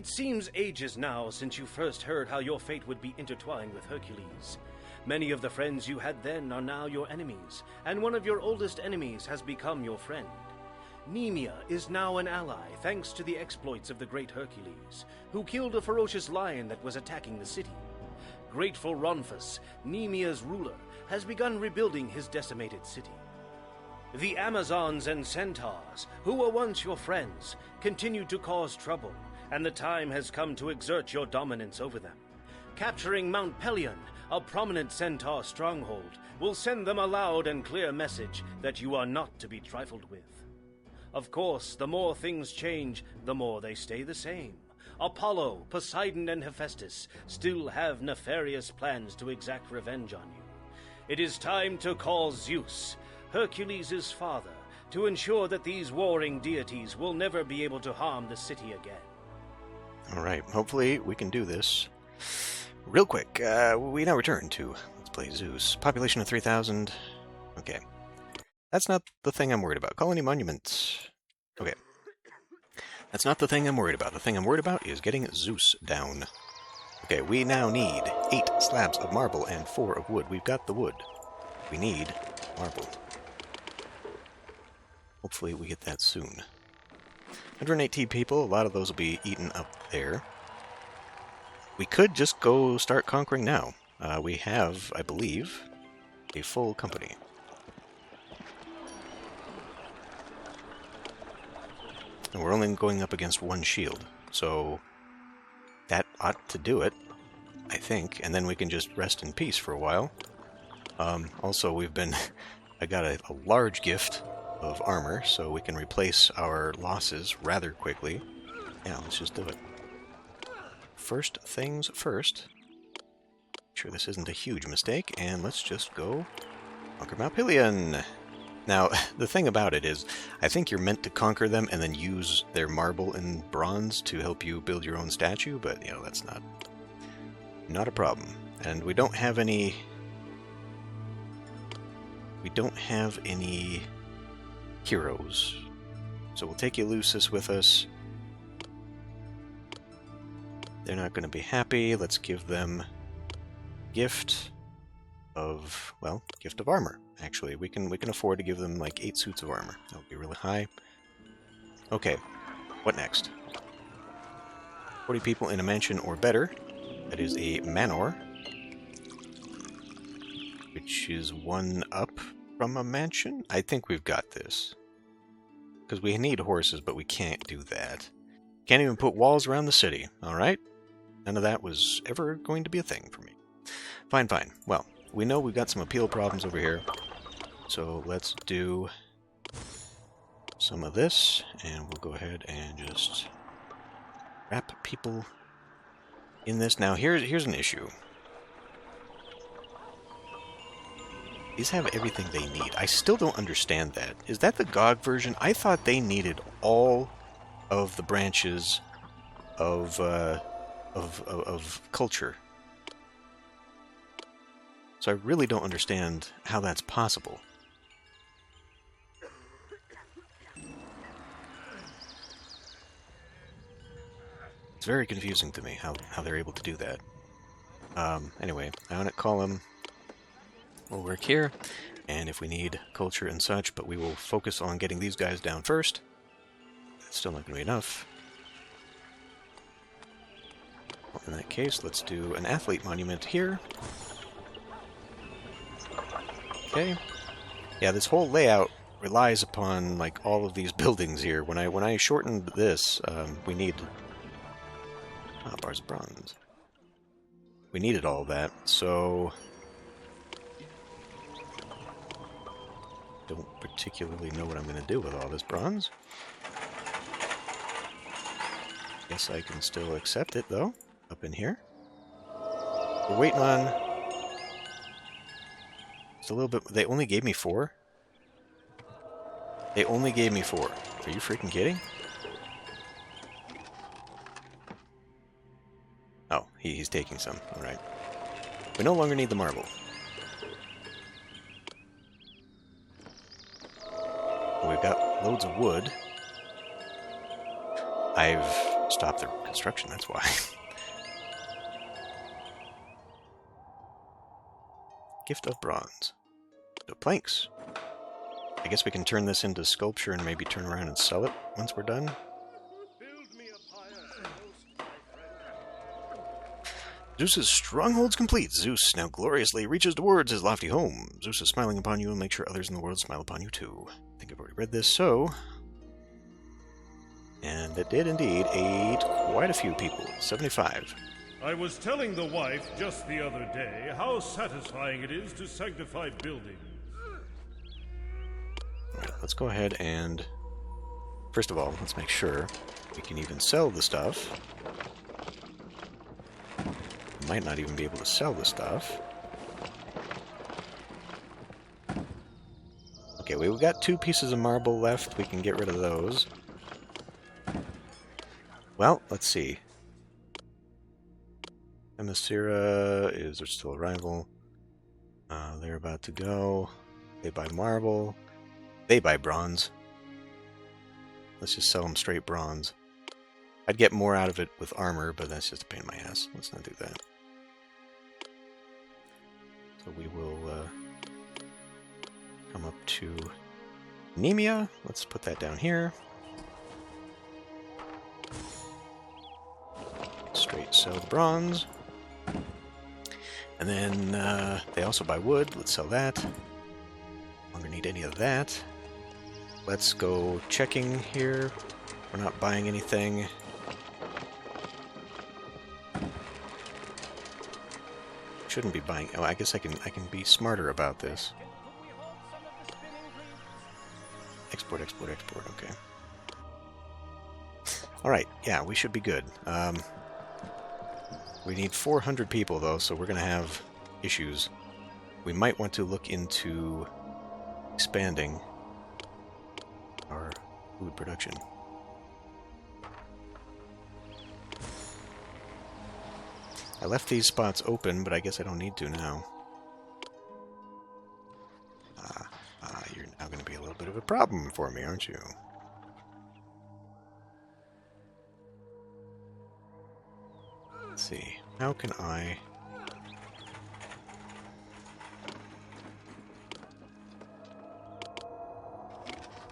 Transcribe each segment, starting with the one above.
It seems ages now since you first heard how your fate would be intertwined with Hercules. Many of the friends you had then are now your enemies, and one of your oldest enemies has become your friend. Nemea is now an ally thanks to the exploits of the great Hercules, who killed a ferocious lion that was attacking the city. Grateful Ronphus, Nemea's ruler, has begun rebuilding his decimated city. The Amazons and Centaurs, who were once your friends, continue to cause trouble, and the time has come to exert your dominance over them. Capturing Mount Pelion, a prominent Centaur stronghold, will send them a loud and clear message that you are not to be trifled with. Of course, the more things change, the more they stay the same. Apollo, Poseidon, and Hephaestus still have nefarious plans to exact revenge on you. It is time to call Zeus, Hercules' father, to ensure that these warring deities will never be able to harm the city again. Alright, hopefully we can do this. Real quick, we now return to Let's Play Zeus. Population of 3,000. Okay. That's not the thing I'm worried about. Colony monuments. Okay. That's not the thing I'm worried about. The thing I'm worried about is getting Zeus down. Okay, we now need 8 slabs of marble and 4 of wood. We've got the wood. We need marble. Hopefully we get that soon. 118 people. A lot of those will be eaten up there. We could just go start conquering now. We have, I believe, a full company. And we're only going up against one shield, so that ought to do it, I think, and then we can just rest in peace for a while. Also, we've been... I got a large gift of armor, so we can replace our losses rather quickly. Yeah, let's just do it. First things first. Make sure this isn't a huge mistake, and let's just go conquer Mount Pelion. Now, the thing about it is, I think you're meant to conquer them and then use their marble and bronze to help you build your own statue, but, you know, that's not a problem. And we don't have any... heroes. So we'll take Eleusis with us. They're not going to be happy. Let's give them gift of, well, gift of armor. Actually, we can afford to give them like 8 suits of armor. That would be really high. Okay, what next? 40 people in a mansion or better. That is a manor, which is 1 up from a mansion. I think we've got this. Because we need horses, but we can't do that. Can't even put walls around the city, alright? None of that was ever going to be a thing for me. Fine, fine. Well, we know we've got some appeal problems over here. So let's do some of this, and we'll go ahead and just wrap people in this. Now, here's an issue. These have everything they need. I still don't understand that. Is that the GOG version? I thought they needed all of the branches of culture. So I really don't understand how that's possible. It's very confusing to me how they're able to do that. Anyway, Ionic Column will work here, and if we need culture and such, but we will focus on getting these guys down first. That's still not going to be enough. Well, in that case, let's do an athlete monument here. Okay. Yeah, this whole layout relies upon like all of these buildings here. When I shortened this, we need bars of bronze. We needed all of that, so don't particularly know what I'm going to do with all this bronze. Guess I can still accept it though, up in here. We're waiting on just a little bit. They only gave me 4? They only gave me 4. Are you freaking kidding? Oh, he's taking some. Alright. We no longer need the marble. We've got loads of wood. I've stopped the construction, that's why. Gift of bronze. No planks. I guess we can turn this into sculpture and maybe turn around and sell it once we're done. Zeus's stronghold's complete. Zeus now gloriously reaches towards his lofty home. Zeus is smiling upon you and make sure others in the world smile upon you too. I think I've already read this, so... And it did indeed aid quite a few people. 75. I was telling the wife just the other day how satisfying it is to sanctify buildings. Alright, let's go ahead and... First of all, let's make sure we can even sell the stuff. We might not even be able to sell the stuff. Okay, we've got 2 pieces of marble left. We can get rid of those. Well, let's see. Themyscira is still a rival. They're about to go. They buy marble. They buy bronze. Let's just sell them straight bronze. I'd get more out of it with armor, but that's just a pain in my ass. Let's not do that. So we will come up to Nemea. Let's put that down here. Straight sell the bronze. And then they also buy wood. Let's sell that. No longer need any of that. Let's go checking here. We're not buying anything. Shouldn't be buying. Oh, I guess I can be smarter about this. Export, export, export. Okay. All right. Yeah, we should be good. We need 400 people though, so we're gonna have issues. We might want to look into expanding our food production. I left these spots open, but I guess I don't need to now. You're now going to be a little bit of a problem for me, aren't you? Let's see. How can I...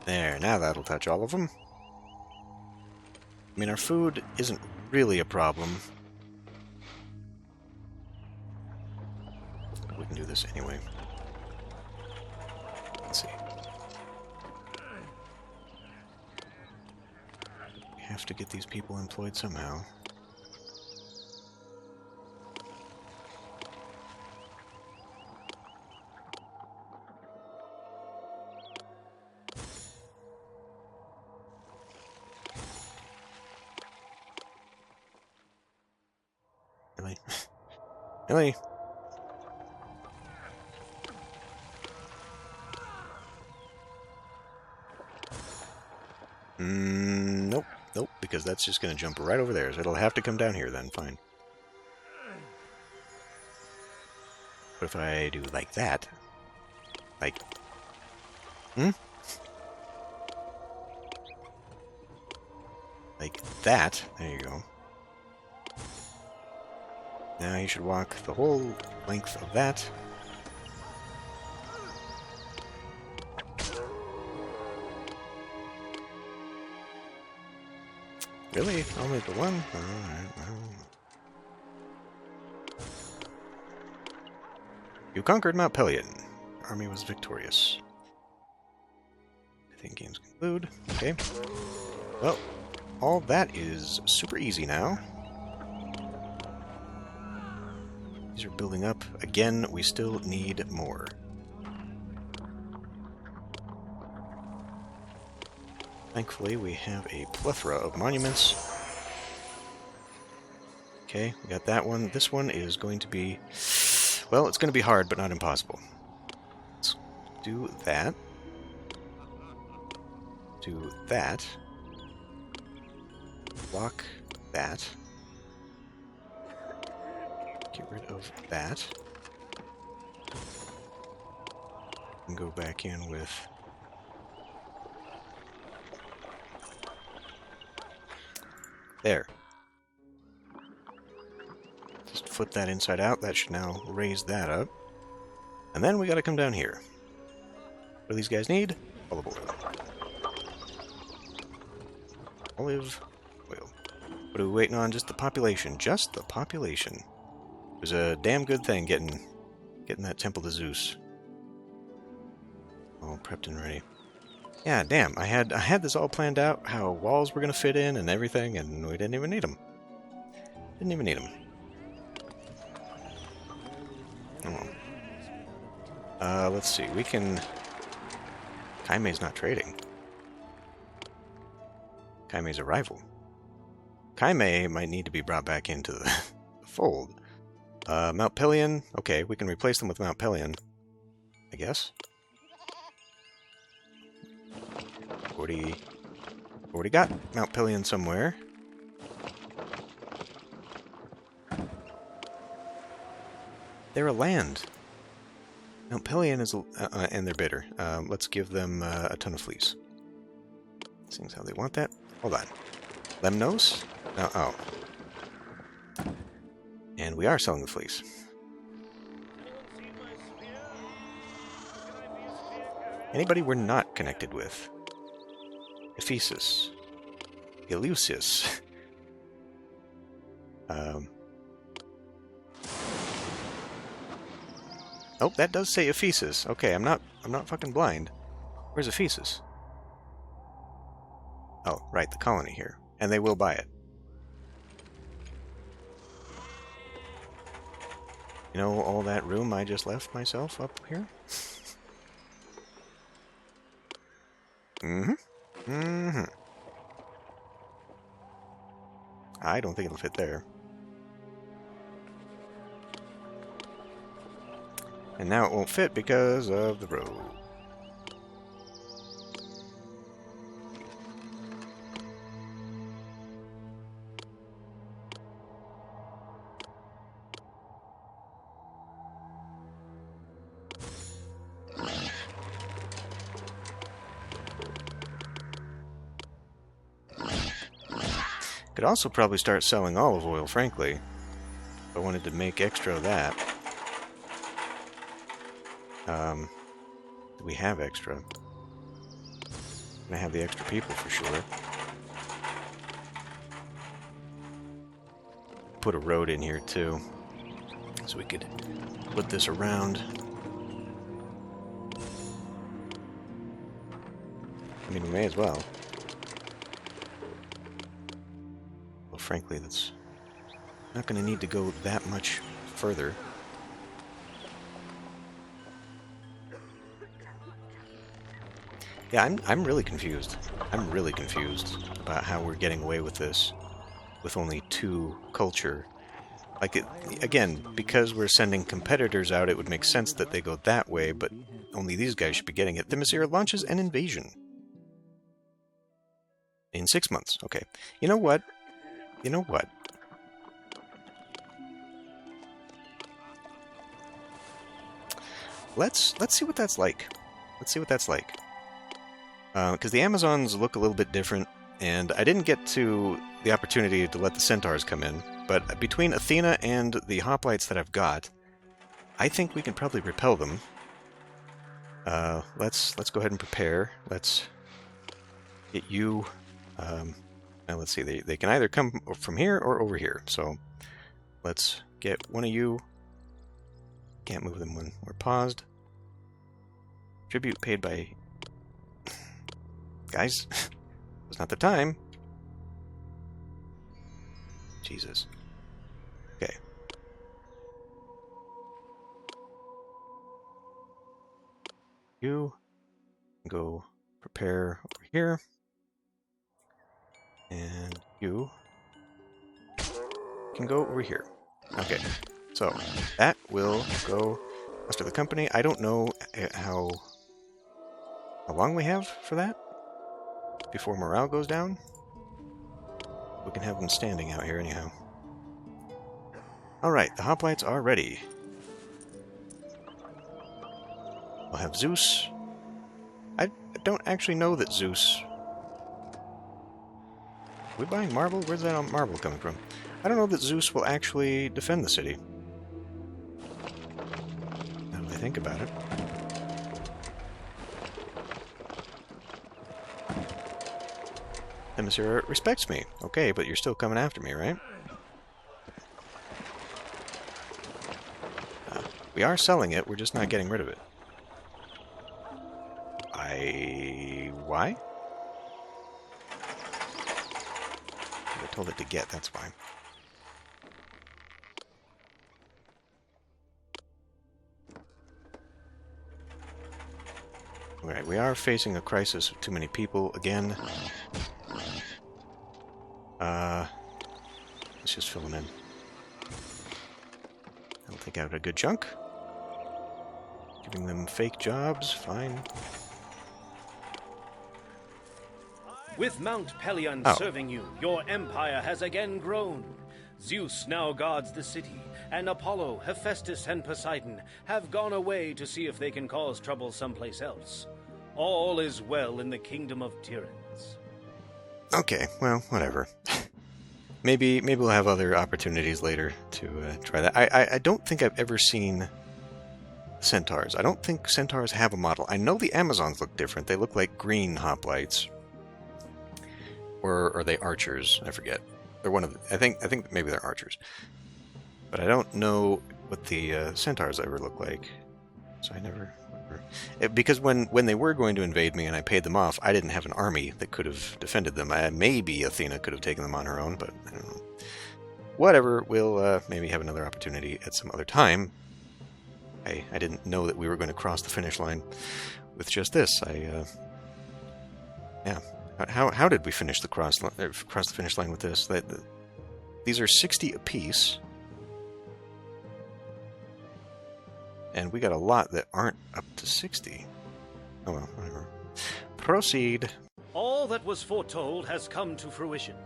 There, now that'll touch all of them. I mean, our food isn't really a problem. We can do this anyway. Let's see. We have to get these people employed somehow. Really? Really? Nope. Nope, because that's just going to jump right over there. So it'll have to come down here then. Fine. What if I do like that? Like... Like that. There you go. Now he should walk the whole length of that. Really? Only the one? Alright, well. You conquered Mount Pelion. Your army was victorious. I think games conclude. Okay. Well, all that is super easy now. These are building up. Again, we still need more. Thankfully, we have a plethora of monuments. Okay, we got that one. This one is going to be... Well, it's going to be hard, but not impossible. Let's do that. Do that. Block that. Get rid of that. And go back in with... There. flip that inside out. That should now raise that up. And then we gotta come down here. What do these guys need? Olive oil. Olive oil. What are we waiting on? Just the population. Just the population. It was a damn good thing getting that temple to Zeus all prepped and ready. Yeah, damn. I had this all planned out, how walls were gonna fit in and everything, and we didn't even need them. Didn't even need them. Oh well. Let's see. We can... Kaime's not trading. Kaime's a rival. Kaime might need to be brought back into the fold. Mount Pelion. Okay, we can replace them with Mount Pelion, I guess. Already got Mount Pelion somewhere. They're a land. Mount Pelion is... and they're bitter. Let's give them a ton of fleece. Seems how they want that. Hold on. Lemnos? Oh. And we are selling the fleece. Anybody we're not connected with? Ephesus. Eleusis. Oh, that does say Ephesus. Okay, I'm not fucking blind. Where's Ephesus? Oh, right, the colony here. And they will buy it. You know all that room I just left myself up here? I don't think it'll fit there. And now it won't fit because of the road. Could also probably start selling olive oil, frankly. If I wanted to make extra of that. Do we have extra? I have the extra people for sure. Put a road in here too, so we could put this around. I mean, we may as well. Well, frankly, that's not going to need to go that much further. Yeah, I'm really confused. I'm really confused about how we're getting away with this with only 2 culture. Like, again, because we're sending competitors out, it would make sense that they go that way, but only these guys should be getting it. Themyscira launches an invasion. In 6 months. Okay. You know what? You know what? Let's see what that's like. Let's see what that's like. Because the Amazons look a little bit different, and I didn't get to the opportunity to let the centaurs come in, but between Athena and the hoplites that I've got, I think we can probably repel them. Let's go ahead and prepare. Let's get you... now let's see, they can either come from here or over here, so let's get one of you. Can't move them when we're paused. Tribute paid by... Guys, it's not the time. Jesus. Okay. You go prepare over here. And you can go over here. Okay. So, that will go after the company. I don't know how long we have for that before morale goes down. We can have them standing out here anyhow. Alright, the hoplites are ready. We'll have Zeus. I don't actually know that Zeus... Are we buying marble? Where's that marble coming from? I don't know that Zeus will actually defend the city. Now that I think about it. Themyscira respects me. Okay, but you're still coming after me, right? We are selling it, we're just not getting rid of it. Why? I told it to get, that's why. Alright, we are facing a crisis of too many people again. Let's just fill them in. I'll take out a good chunk. Giving them fake jobs, fine. With Mount Pelion serving you, your empire has again grown. Zeus now guards the city, and Apollo, Hephaestus, and Poseidon have gone away to see if they can cause trouble someplace else. All is well in the kingdom of Tyrants. Okay, well, whatever. Maybe we'll have other opportunities later to try that. I don't think I've ever seen centaurs. I don't think centaurs have a model. I know the Amazons look different. They look like green hoplites. Or are they archers? I forget. They're one of the, I think maybe they're archers. But I don't know what the centaurs ever look like. So I never... Because when they were going to invade me and I paid them off, I didn't have an army that could have defended them. Maybe Athena could have taken them on her own, but I don't know. Whatever, we'll maybe have another opportunity at some other time. I didn't know that we were going to cross the finish line with just this. Yeah. How did we finish cross the finish line with this? These are 60 apiece. And we got a lot that aren't up to 60. Oh well, whatever. Proceed. All that was foretold has come to fruition.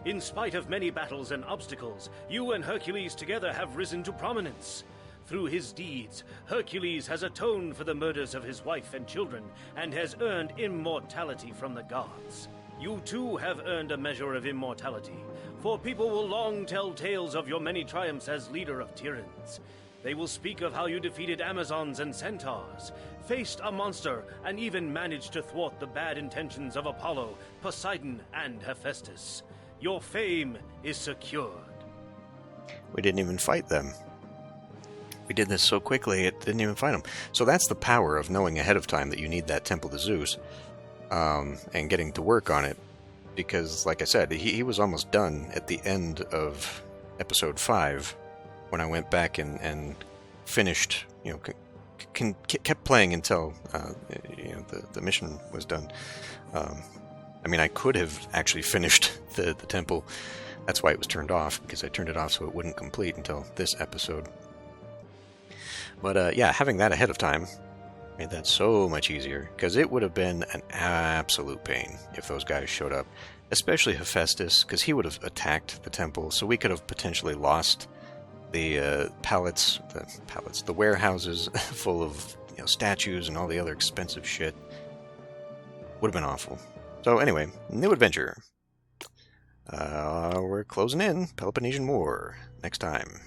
In spite of many battles and obstacles, you and Hercules together have risen to prominence. Through his deeds, Hercules has atoned for the murders of his wife and children, and has earned immortality from the gods. You too have earned a measure of immortality, for people will long tell tales of your many triumphs as leader of Tyrants. They will speak of how you defeated Amazons and centaurs, faced a monster, and even managed to thwart the bad intentions of Apollo, Poseidon, and Hephaestus. Your fame is secured. We didn't even fight them. We did this so quickly, it didn't even fight them. So that's the power of knowing ahead of time that you need that temple to Zeus, and getting to work on it. Because, like I said, he was almost done at the end of episode 5, when I went back and finished, kept playing until the mission was done. I mean, I could have actually finished the temple. That's why it was turned off, because I turned it off so it wouldn't complete until this episode. But yeah, having that ahead of time made that so much easier, because it would have been an absolute pain if those guys showed up, especially Hephaestus, because he would have attacked the temple, so we could have potentially lost the the warehouses full of statues and all the other expensive shit. Would have been awful. So anyway, new adventure. We're closing in Peloponnesian War next time.